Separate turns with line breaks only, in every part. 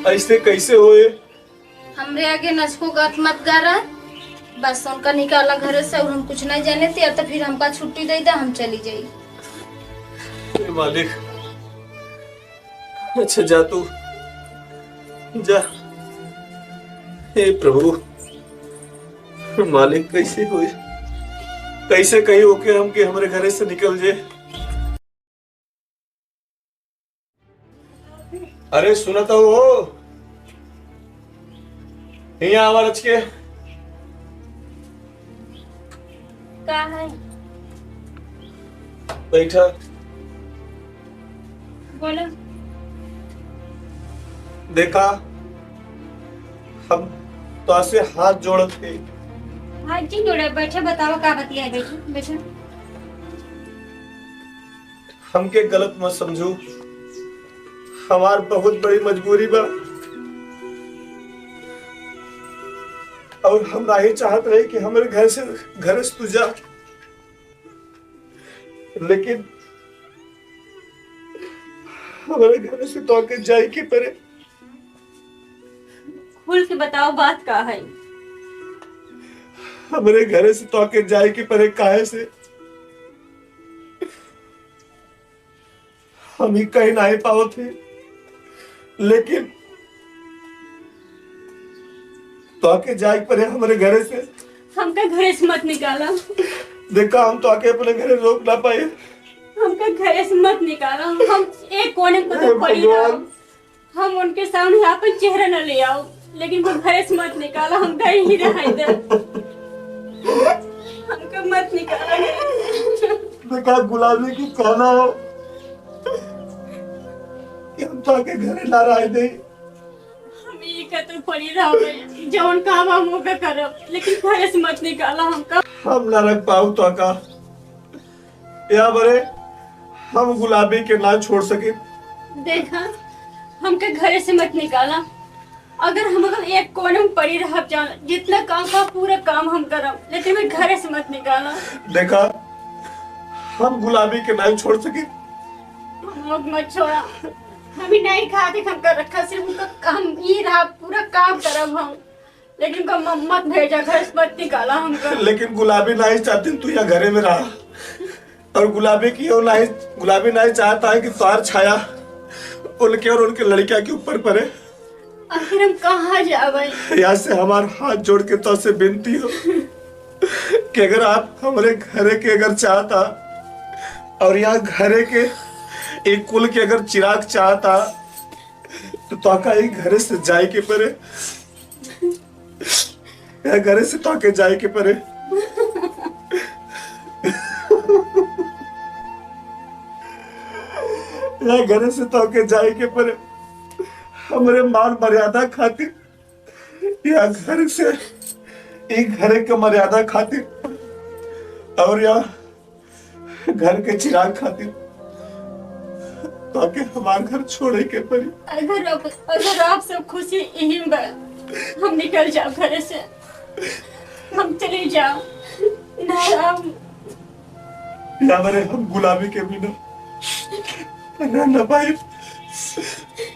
ऐसे कैसे होए?
हमरे आगे नचको गात मत गारा। बस उनका निकाला घर से और हम कुछ नहीं जाने थे, तो फिर हमका छुट्टी दे दा, हम चली जाई।
हे मालिक, अच्छा जा तू जा। हे प्रभु मालिक, कैसे होए? कैसे कहीं होके हम के हमारे घरे से निकल जाए। अरे सुना तो हो, यहाँ आवाज के
का है?
बैठा।
बोलो।
देखा, हम तो ऐसे हाथ जोड़त थे।
हाँ जी जोड़ा, बैठे बताओ का बतिया है। बैठो बैठो।
हमके गलत मत समझू, हमार बहुत बड़ी मजबूरी बा और हम नहीं चाहत रहे कि हमारे घर से तू जा, लेकिन हमारे घर से तो आके जाए के परे।
खुल के बताओ बात का है।
हमारे घर से तो आके जाए के परे काहे से हम ही कहीं नहीं पाओ थे, लेकिन तो आके जाए परे हमारे घर से।
हमका घर से मत निकाला।
देखा, हम तो आके अपने घर रोक ना पाए।
हमका घर से मत निकाला। हम एक कोने को तो पड़ी
भगवान,
हम उनके सामने अपन चेहरा न ले आओ, लेकिन वो घर से मत निकाला। हम घर ही रह इधर। हमका मत निकाला।
देखा, गुलाबी की कहना है कि हम तो आके घर ना रह दे।
हम ये कहते पड़ी रहो, जौन काम हम वो करब, लेकिन घर से मत निकाला। हमका
हम ना रख पाऊ तो आका या बरे हम गुलाबी के ना छोड़ सके।
देखा, हमके घर से मत निकाला। अगर हम एक कोने में पड़ी रह जाना, जितना काम का पूरा काम हम करब, लेकिन मैं घर से मत निकाला।
देखा, हम गुलाबी के नहीं छोड़ सके।
हम लोग मत छोड़ा। हम ही नहीं खाते, हम कर रखा सिर्फ उनका काम ही रहा, पूरा काम करब हम, लेकिन उनका मत भेजा, घर से मत निकाला हमका।
लेकिन गुलाबी नहीं चाहती तू यहाँ घरे में रहा, और गुलाबी नहीं चाहता है कि तुम्हार छाया उनके और उनके लड़किया के ऊपर पड़े।
आखिर हम कहाँ जावे?
यहाँ से हमारे हाथ जोड़ के तो से विनती हो कि अगर आप हमारे घरे के अगर चाहता और यहाँ घरे के एक कुल के अगर चिराग चाहता तो आका एक घरे से जाए के परे, या घरे से तो आके जाए के परे। या घरे से तो आके जाए के परे हमारे मान मर्यादा खातिर, या घर से एक घरे के मर्यादा खातिर और या घर के चिराग खातिर ताकि हमारे घर छोड़े के पड़ी।
अगर आप सब खुशी यही में, हम निकल जाओ घर से, हम चले जाओ ना।
या मेरे हम गुलाबी के बिना रहना पाए,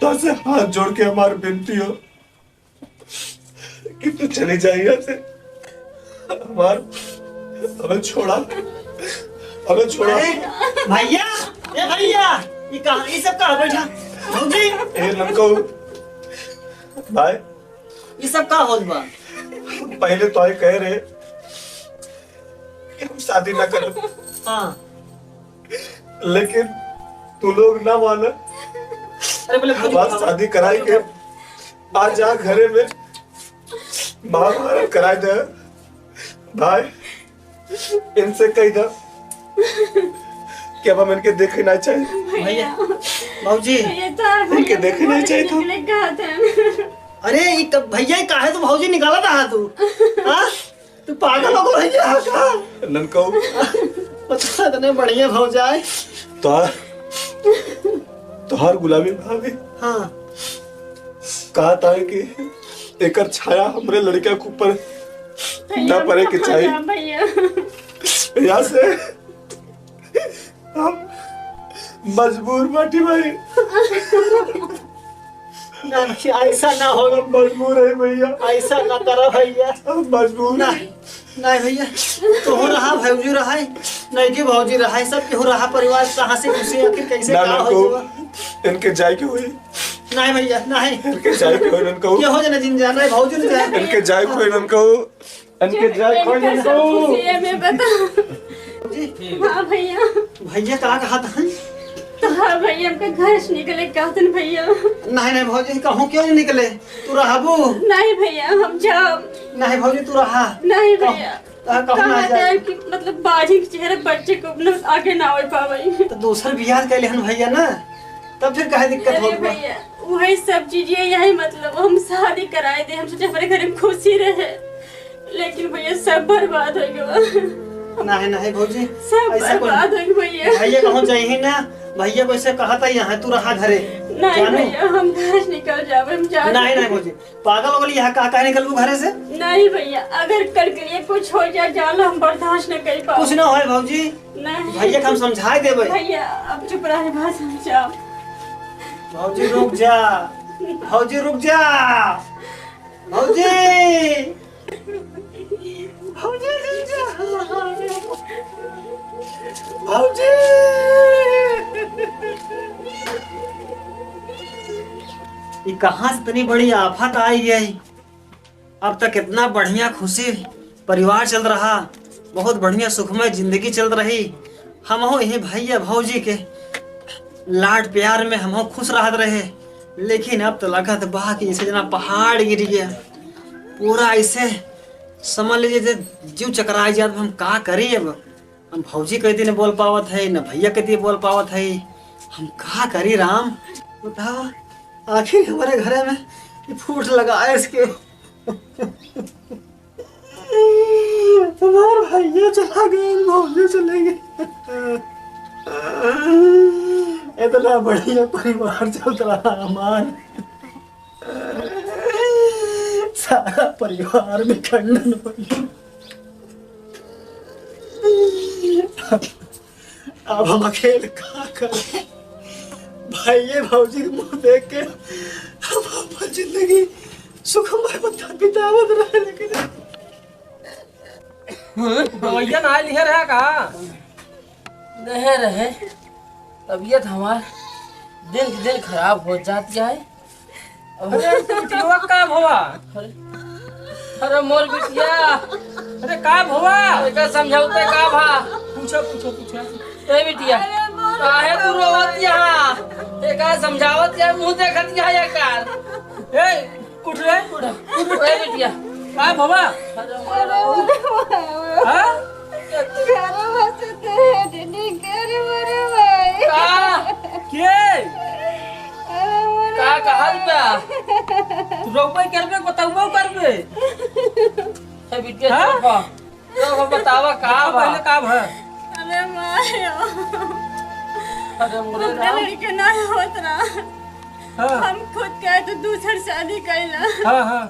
तो से हाथ जोड़ के हमारी विनती हो कि तू चली जाए यहाँ से। हमें छोड़ा।
भैया, ए भैया, ये सब कहाँ बैठा? भौजी,
ए लड़को भाई,
ये सब कहाँ होत बा?
पहले तो ये कह रहे कि हम शादी ना करें,
हाँ,
लेकिन तू लोग ना माना।
अरे बोले
बात शादी कराई के आज जा घरे में महाभारत कराए दे भाई। इनसे कही था कि अब हम इनके देखे ना चाहिए।
भैया, भौजी,
इनके देखे नहीं चाहिए था।
अरे ये भैया काहे तो भौजी निकाला था तू? हाँ, तू पागल हो गया भैया का?
ननको
पता इतने बढ़िया भौजाए।
तोहार गुलाबी भाभी
हाँ,
कहा था कि एकर छाया हमरे लड़का के ऊपर ना पड़े के चाहिए। यहाँ से हम मजबूर बाटी भाई।
ना भैया ऐसा ना हो,
हम मजबूर है भैया,
ऐसा ना करो भैया।
हम मजबूर
ना
है।
नहीं भैया, तो हो रहा भौजी रहा है, नहीं के भौजी रहा है, सब के हो रहा परिवार कहाँ से घुसे आखिर कैसे
ना
क्या हो
इनको
जावा?
इनके जाए के हुई,
नहीं भैया नहीं,
इनके जाए के हुई इनको,
ये हो जाना जिन जाना है भौजी ने जाए।
इनके जाए के हुई इनको, इनके जाए के हुई इनको।
ये मैं बता।
जी
हाँ भैया,
भैया कहा था?
तो हाँ भैया हमके घर से निकले कहतन भैया।
नहीं नहीं भौजी कहूँ क्यों नहीं निकले, तू रहबू?
नहीं भैया हम जाओ।
नहीं भौजी तू रहा।
नहीं भैया
कहूँ ना
कहा
जाए।
कि मतलब बाजी के चेहरे बच्चे को अपने आगे ना हो पावे।
तो दूसर बियाह कैले हन भैया ना, तब फिर कहे दिक्कत
अरे
होगा।
भैया वही सब चीजें यही मतलब हम शादी कराए थे, हम सोचे हमारे घर में खुशी रहे, लेकिन भैया सब बर्बाद हो गया।
नहीं नहीं भौजी
सब
ऐसा
बर्बाद हो गया भैया।
भैया कहूँ चाहिए ना, भैया को ऐसे कहा था यहाँ तू रहा घरे।
नहीं
जानू?
भैया हम घर से निकल जावे, हम जा।
नहीं नहीं भौजी पागल हो गई, यहाँ कहा निकलबू घरे से?
नहीं भैया अगर कल के लिए कुछ हो जाए जालो हम बर्दाश्त न कर पाओ।
कुछ ना हो भौजी,
नहीं
भैया को हम समझाए देवे।
भैया अब चुप रहे, बात समझाओ।
भौजी रुक जा, भौजी रुक जा, भौजी भौजी रुक जा, भौजी। ये कहाँ से इतनी बड़ी आफत आई है? अब तक इतना बढ़िया खुशी परिवार चल रहा, बहुत बढ़िया सुखमय जिंदगी चल रही, हम हो यही भैया भौजी के लाड प्यार में हम खुश रहते रहे, लेकिन अब तो लगत बा कि जैसे जना पहाड़ गिर गया पूरा, ऐसे समझ लीजिए जीव चकराए जात। हम का करी अब? हम भौजी कहती नहीं बोल पावत है, न भैया कहती बोल पावत है, हम का करी राम बताओ? आखिर हमारे घरे में ये फूट लगा है इसके। तुम्हारे भैया चला गए, भौजी चले गए, इतना बढ़िया परिवार चल रहा हमार, सारा परिवार में खंडन हो गया। अब हम अकेले क्या करें? भैया भौजी के मुंह देख के हम अपनी जिंदगी सुखमय बितावत रहे, लेकिन
भैया ना लिखे रहा कहा रहे रहे तबीयत हमार दिन के दिन खराब हो जाती है। अरे बिटिया का भवा, अरे मोर बिटिया, अरे का भवा, का समझौते का भा, पूछो पूछो पूछो। ए बिटिया काहे तू रोवत यहाँ? ए का समझावत या मुंह देखत या ये कार? ए उठ रे उठ उठ। ए बिटिया का भवा? हां का कहल बा? तू रोपै करबे बताउबो करबे? ए बिटिया तो बतावा का पहले का भ?
अरे मायो
अरे मोरे राम,
लड़के ना होत ना, हम खुद कहे तो दूसर शादी कैला।
हां हां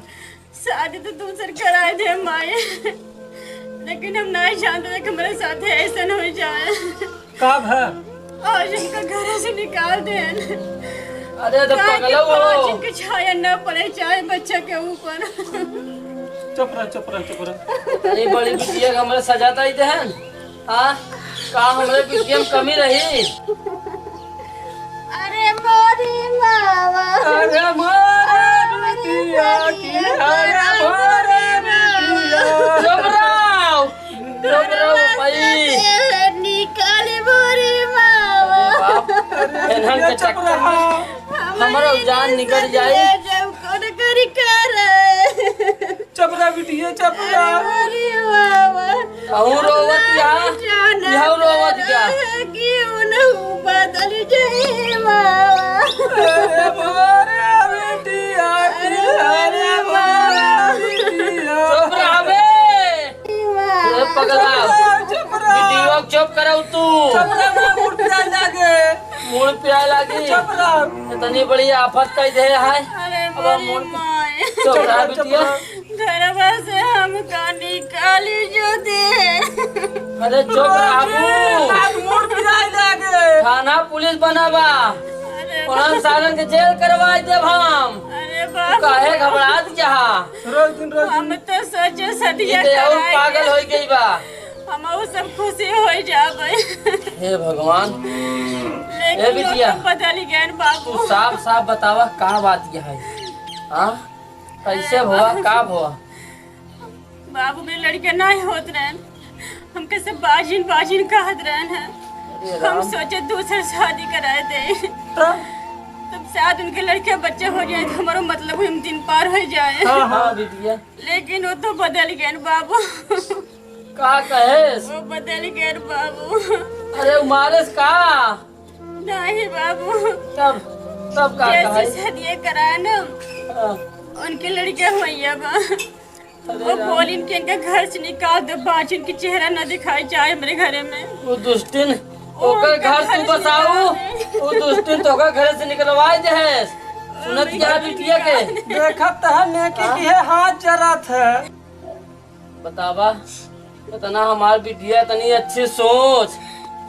शादी तो दूसर कराए थे माए, लेकिन हम नहीं जानते थे कि हमारे साथ ऐसा न हो जाए।
का भ?
आज इनका घर से निकाल दे।
अरे तो पगला वो
जिनकी छाया न पड़े चाहे बच्चा के ऊपर।
चुप रह चुप रह चुप रह। अरे बड़ी बिटिया का हमारे सजाता ही देहन। हां का हमारे बिटिया में कमी रही?
अरे मोरी मावा,
अरे मोरे बिटिया की, अरे मोरे बिटिया। चुप रहो भाई,
निकाली मोरी मावा।
एनहन के चक्कर में हमारा जान निकल जाए।
जब कौन करी कर
चुप रह बिटिया चुप रह।
मोरी मावा,
कहूँ रोवत यहाँ यहाँ रोवत क्या?
क्यों न बदल जाए मावा।
अरे मोरे बिटिया की, अरे मोरे बिटिया। चुप रह बे, ए पगला,
चुप रह,
बिटिया चुप कराऊ तू।
चुप रह, मुड़ प्यार लागे,
मुड़ प्यार लागी।
चुप रह।
इतनी बड़ी आफत कह दे है।
अरे
अब
मोरी
मुड़
माए,
चुप रह बिटिया।
घरवा से हमका निकाली जो दे।
अरे चुप रहू,
मुड़ प्यार लागे।
थाना पुलिस बनावा,
अरे
और सारन के जेल करवाई देव हम।
अरे बाप
काहे घबरात जहा
रोज दिन
हम तो सोचे सदिया
ये और
कराए
पागल हो गई बा।
हम वो सब खुशी हो जाबे
हे भगवान,
लेकिन
बिटिया,
वो तो बदल गए
तू
बाबू।
साफ साफ बतावा का बात यह है। हाँ कैसे हुआ, का हुआ?
बाबू के लड़के नहीं होत रहे, हम कैसे बाजिन बाजिन कहत रहे हैं।
अरे
हम
राम,
सोचे दूसरे शादी कराए दे, तब शायद उनके लड़के बच्चे हो जाए तो हमारा मतलब हम दिन पार हो जाए।
हाँ बिटिया,
लेकिन वो तो बदल गए बाबू।
का कहेस?
वो बदल गए बाबू।
अरे उमारस का
नहीं बाबू,
तब तब का
जैसे
कहे?
शादी कराए ना
हाँ,
उनके लड़के हुई अब
अरे
वो
राम,
बोली इनके इनके घर से निकाल दो, बाजिन की चेहरा न दिखाई जाए मेरे घर में।
वो दुष्टिन ओकर घर तू बसाऊ, वो दुष्टिन तो ओकर घर से निकलवाए दे। सुनत क्या बिटिया के?
देखत है नेकी की है हाथ जरा थे।
बतावा, इतना हमार बिटिया तनी अच्छी सोच।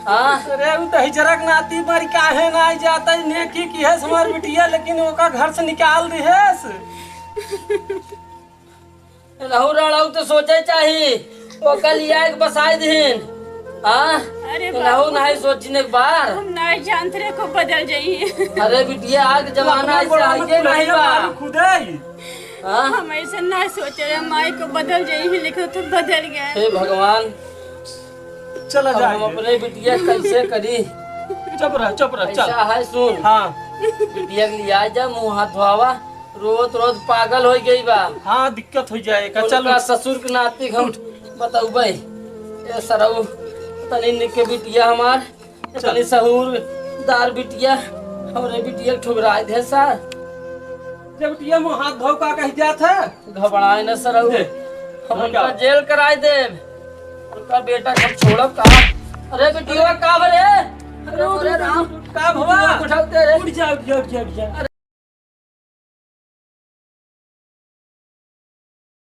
हाँ
अरे वो दही जरक नाती पर काहे ना जाता नेकी की है हमार बिटिया, लेकिन ओका घर से निकाल दी है।
रहू रहू तो सोचे चाहिए, ओकर लिया एक बसाए दिन। हाँ
अरे
रहू नहीं सोचने एक बार।
हम नहीं जानते रहे को बदल जाइए।
अरे बिटिया आज के जमाना ऐसा है नहीं बा।
खुदे
हाँ
हम ऐसा नहीं सोचे रहे माई को बदल जाइए, लेकिन तो बदल गए।
हे भगवान,
चला
अब हम अपने बिटिया कैसे करी?
चुप रह
ऐसा है सुन,
हाँ
बिटिया के लिया जा, मुँह हाथ धोवा, रोज रोज पागल हो गई बा।
हाँ दिक्कत हो जाएगा। चलो
उनका ससुर के नाती हम बताऊ भाई, ये सरऊ तनी निके बिटिया हमार, तनी सहूर दार बिटिया हमरे बिटिया के ठुकराए दे सर।
जब बिटिया मुँह हाथ धो का कह जात है।
घबराए न सरऊ, हम उनका जेल कराए दे। उनका बेटा हम छोड़ब का? अरे बिटिया का भरे? अरे राम,
का भवा
उठाते रे।
उठ जा।